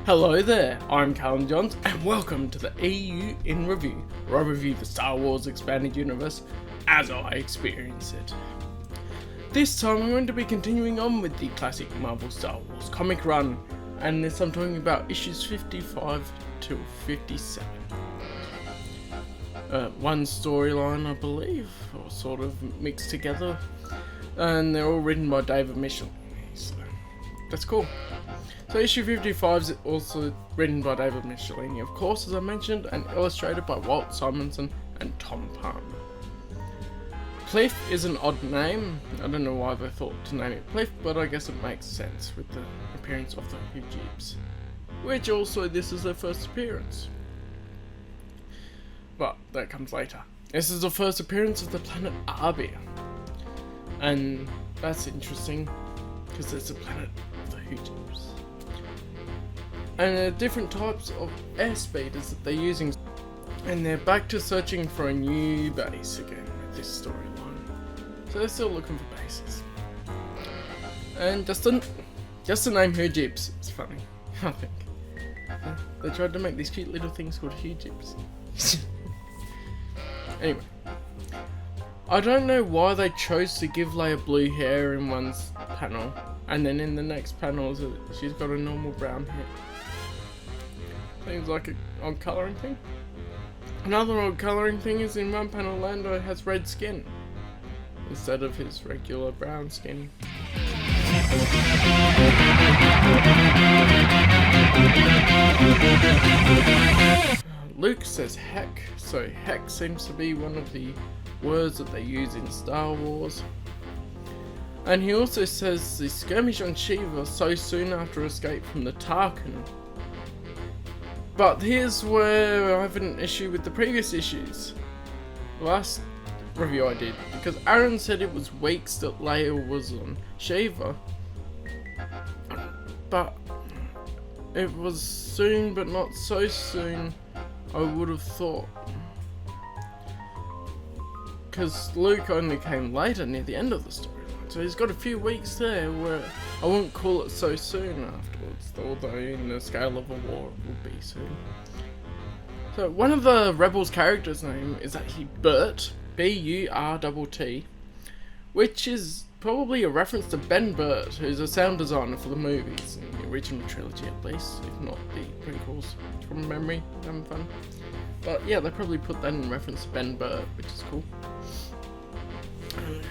Hello there, I'm Callum Johns, and welcome to the EU in Review, where I review the Star Wars Expanded Universe as I experience it. This time I'm going to be continuing on with the classic Marvel Star Wars comic run, and this I'm talking about issues 55 to 57. One storyline, I believe, or sort of mixed together, and they're all written by David Michelini, so that's cool. So issue 55 is also written by David Michelini, of course, as I mentioned, and illustrated by Walt Simonson and Tom Palmer. Pliff is an odd name. I don't know why they thought to name it Pliff, but I guess it makes sense with the appearance of the Hujibs. Which also, this is their first appearance. But that comes later. This is the first appearance of the planet Arbia. And that's interesting, because it's a planet of the Hujibs. And there are different types of airspeeders that they're using, and they're back to searching for a new base again with this storyline. So they're still looking for bases. And just the name Hujibs is funny, I think. They tried to make these cute little things called Hujibs. Anyway, I don't know why they chose to give Leia blue hair in one panel, and then in the next panel she's got a normal brown hair. Seems like an odd colouring thing. Another odd colouring thing is in one panel Lando has red skin instead of his regular brown skin. Luke says heck, so heck seems to be one of the words that they use in Star Wars. And he also says the skirmish on Shiva so soon after escape from the Tarkin. But here's where I have an issue with the previous issues. The last review I did, because Aaron said it was weeks that Leia was on Shiva, but it was soon, but not so soon, I would have thought. Because Luke only came later, near the end of the storyline, so he's got a few weeks there where I wouldn't call it so soon afterwards, although in the scale of a war it would be soon. So one of the Rebels characters' name is actually Burt, B-U-R-T-T, which is probably a reference to Ben Burt, who's a sound designer for the movies, in the original trilogy at least, if not the prequels from memory, having fun. But yeah, they probably put that in reference to Ben Burt, which is cool.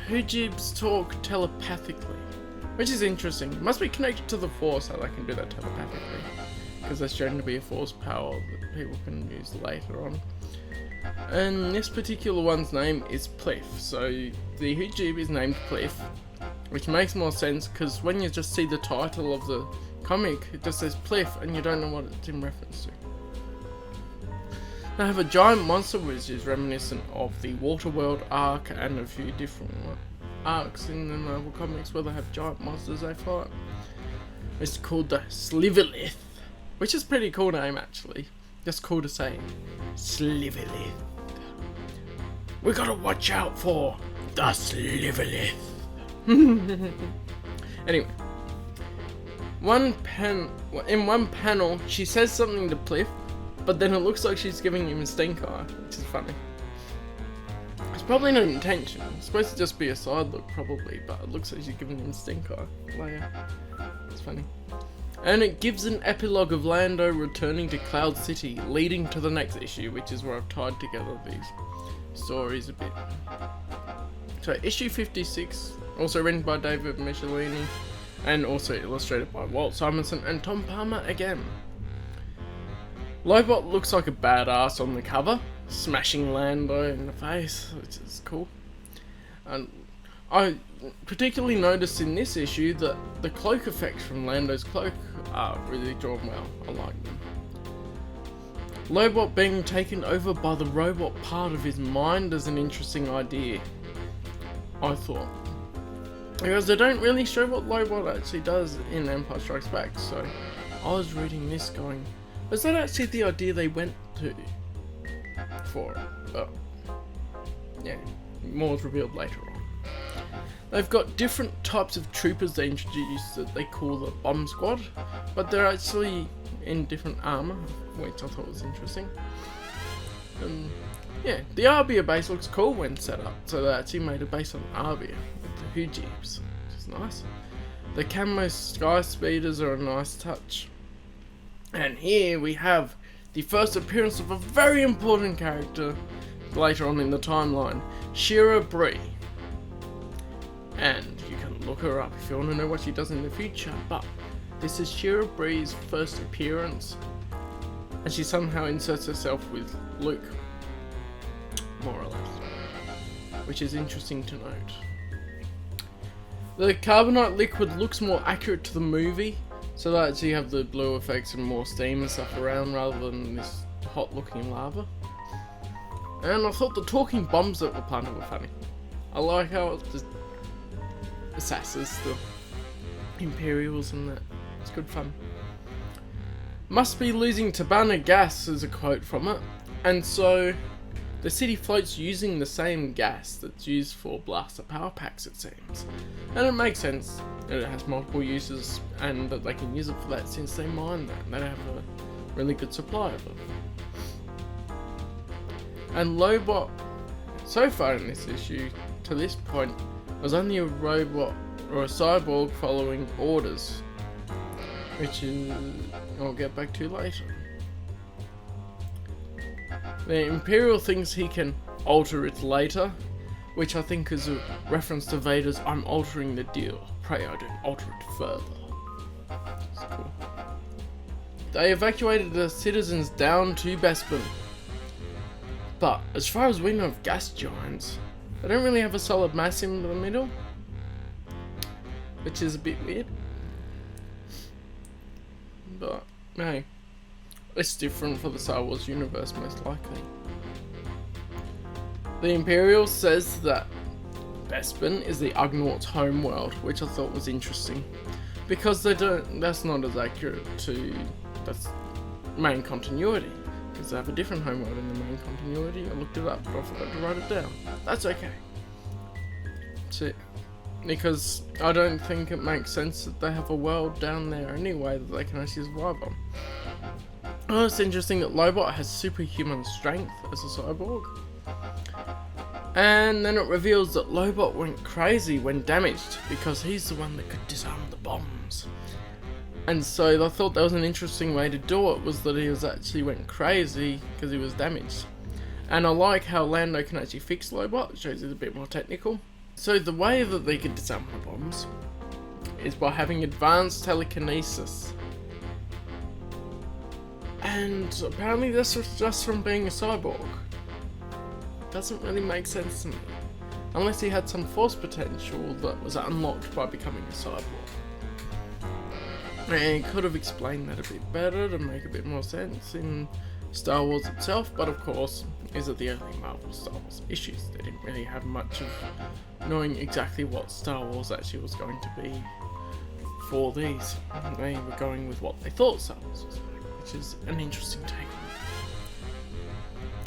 Hujibs talk telepathically, which is interesting. It must be connected to the Force, how they can do that telepathically, because there's shown to be a Force power that people can use later on. And this particular one's name is Pliff, so the Hujib is named Pliff, which makes more sense because when you just see the title of the comic, it just says Pliff and you don't know what it's in reference to. They have a giant monster which is reminiscent of the Waterworld arc and a few different arcs in the Marvel comics where they have giant monsters they fight. It's called the Sliverlith, which is a pretty cool name actually. Just cool to say. Sliverlith. We gotta watch out for the Sliverlith. Anyway, in one panel she says something to Pliff, but then it looks like she's giving him a stink eye, which is funny. It's probably not intentional. It's supposed to just be a side look probably, but it looks like she's giving him a stink eye. Leia. It's funny. And it gives an epilogue of Lando returning to Cloud City, leading to the next issue, which is where I've tied together these stories a bit. So issue 56, also written by David Michelini, and also illustrated by Walt Simonson and Tom Palmer again. Lobot looks like a badass on the cover, smashing Lando in the face, which is cool. And I particularly noticed in this issue that the cloak effects from Lando's cloak are really drawn well. I like them. Lobot being taken over by the robot part of his mind is an interesting idea, I thought. Because they don't really show what Lobot actually does in Empire Strikes Back, so I was reading this going, was that actually the idea they went to for it? But yeah, more is revealed later on. They've got different types of troopers they introduce that they call the bomb squad, but they're actually in different armor, which I thought was interesting. Yeah, the Arbia base looks cool when set up, so they actually made a base on Arbia with the Hujibs, which is nice. The camo sky speeders are a nice touch. And here we have the first appearance of a very important character later on in the timeline, Shira Bree. And you can look her up if you want to know what she does in the future, but this is Shira Bree's first appearance, and she somehow inserts herself with Luke, more or less, which is interesting to note. The carbonite liquid looks more accurate to the movie, so they actually have the blue effects and more steam and stuff around rather than this hot looking lava. And I thought the talking bombs that were planted were funny. I like how it just assassins the Imperials and that. It's good fun. Must be losing Tabana gas is a quote from it, and so the city floats using the same gas that's used for blaster power packs, it seems. And it makes sense that it has multiple uses and that they can use it for that since they mine that and they have a really good supply of it. And Lobot, so far in this issue, to this point, was only a robot or a cyborg following orders, which is I'll get back to later. The Imperial thinks he can alter it later, which I think is a reference to Vader's "I'm altering the deal, pray I don't alter it further." It's cool. They evacuated the citizens down to Bespin, but as far as we know of gas giants, they don't really have a solid mass in the middle, which is a bit weird. But hey, it's different for the Star Wars universe most likely. The Imperial says that Bespin is the Ugnaughts' home world, which I thought was interesting, because that's not as accurate to the main continuity, because they have a different home world in the main continuity. I looked it up, but I forgot to write it down. That's okay. So, because I don't think it makes sense that they have a world down there anyway that they can actually survive on. Oh, it's interesting that Lobot has superhuman strength as a cyborg. And then it reveals that Lobot went crazy when damaged because he's the one that could disarm the bombs. And so I thought that was an interesting way to do it, was that he was actually went crazy because he was damaged. And I like how Lando can actually fix Lobot, it shows he's a bit more technical. So the way that they could disarm the bombs is by having advanced telekinesis. And apparently this was just from being a cyborg. Doesn't really make sense to me. Unless he had some force potential that was unlocked by becoming a cyborg. And he could have explained that a bit better to make a bit more sense in Star Wars itself, but of course, is it the early Marvel Star Wars issues? They didn't really have much of knowing exactly what Star Wars actually was going to be for these. They were going with what they thought Star Wars was, which is an interesting take on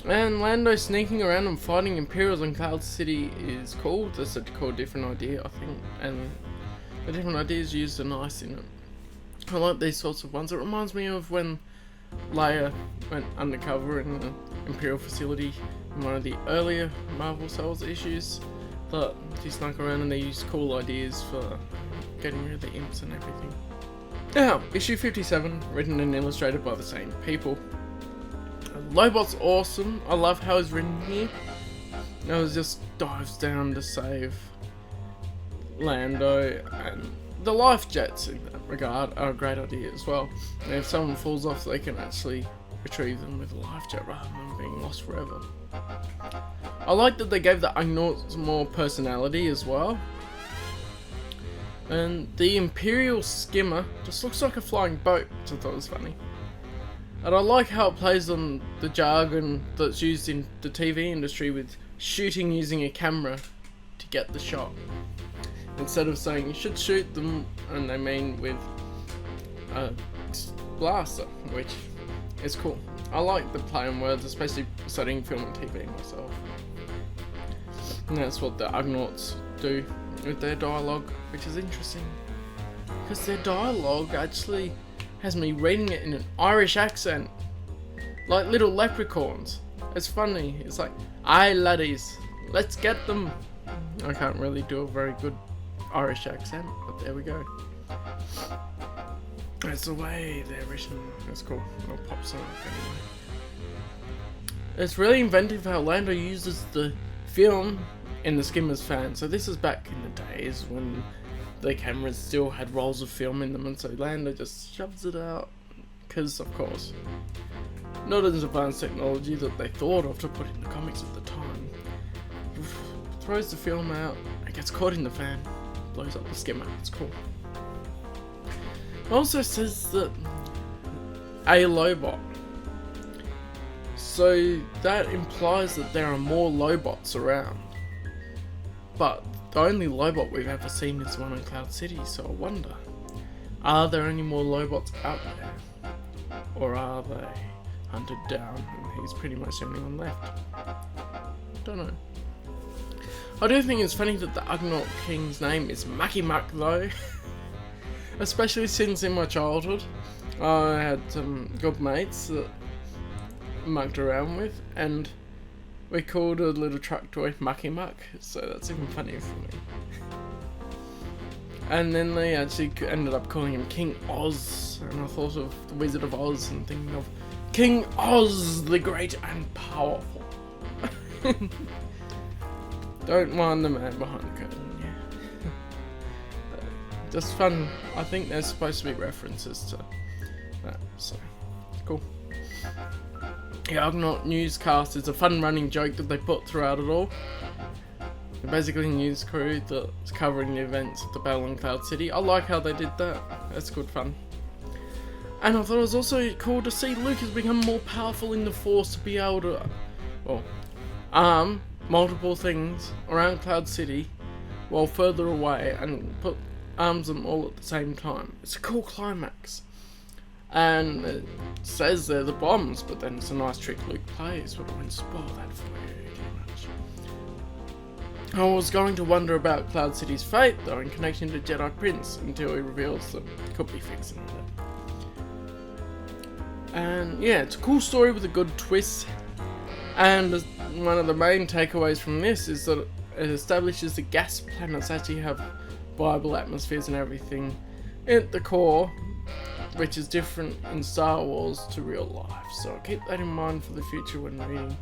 it. And Lando sneaking around and fighting Imperials in Cloud City is cool. That's a cool different idea, I think, and the different ideas used are nice in it. I like these sorts of ones. It reminds me of when Leia went undercover in the Imperial facility in one of the earlier Marvel Star Wars issues, that she snuck around and they used cool ideas for getting rid of the imps and everything. Now, issue 57, written and illustrated by the same people. Lobot's awesome. I love how it's written here. It just dives down to save Lando, and the life jets in that regard are a great idea as well. And if someone falls off, they can actually retrieve them with a life jet rather than being lost forever. I like that they gave the Ugnaughts more personality as well. And the Imperial skimmer just looks like a flying boat, which I thought was funny. And I like how it plays on the jargon that's used in the TV industry with shooting using a camera to get the shot. Instead of saying you should shoot them, and they mean with a blaster, which is cool. I like the play on words, especially studying film and TV myself. And that's what the Ugnaughts do with their dialogue, which is interesting. Because their dialogue actually has me reading it in an Irish accent, like little leprechauns. It's funny. It's like, "Aye laddies, let's get them." I can't really do a very good Irish accent, but there we go. That's the way they're written. That's cool. I'll pop some up anyway. It's really inventive how Lando uses the film in the Skimmer's fan. So this is back in the days when the cameras still had rolls of film in them, and so Lando just shoves it out, because of course, not as advanced technology that they thought of to put in the comics at the time. Throws the film out, it gets caught in the fan, blows up the skimmer. It's cool. It also says that a Lobot. So that implies that there are more Lobots around. But the only Lobot we've ever seen is the one in Cloud City, so I wonder, are there any more Lobots out there? Or are they hunted down and he's pretty much the only one left? Don't know. I do think it's funny that the Ugnaught King's name is Mucky Muck though. Especially since in my childhood I had some good mates that mucked around with, and we called a little truck toy Mucky Muck, so that's even funnier for me. And then they actually ended up calling him King Oz, and I thought of the Wizard of Oz and thinking of King Oz, the great and powerful. Don't mind the man behind the curtain. Just fun. I think there's supposed to be references to that, so cool. The Ugnaught newscast is a fun running joke that they put throughout it all. They're basically a news crew that's covering the events of the battle in Cloud City. I like how they did that. That's good fun. And I thought it was also cool to see Luke has become more powerful in the Force to be able to, well, arm multiple things around Cloud City while further away and arms them all at the same time. It's a cool climax. And it says they're the bombs, but then it's a nice trick Luke plays, but I won't spoil that for you too much. I was going to wonder about Cloud City's fate though in connection to Jedi Prince until he reveals that he could be fixing it. And yeah, it's a cool story with a good twist, and one of the main takeaways from this is that it establishes the gas planets actually have viable atmospheres and everything at the core, which is different in Star Wars to real life. So I'll keep that in mind for the future when reading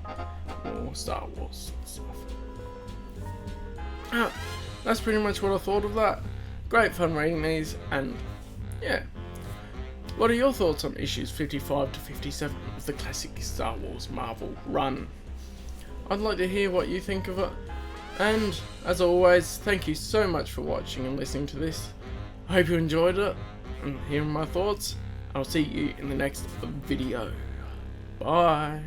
more Star Wars stuff. That's pretty much what I thought of that. Great fun reading these, and yeah. What are your thoughts on issues 55 to 57 of the classic Star Wars Marvel run? I'd like to hear what you think of it. And as always, thank you so much for watching and listening to this. I hope you enjoyed it and hearing my thoughts. I'll see you in the next video. Bye.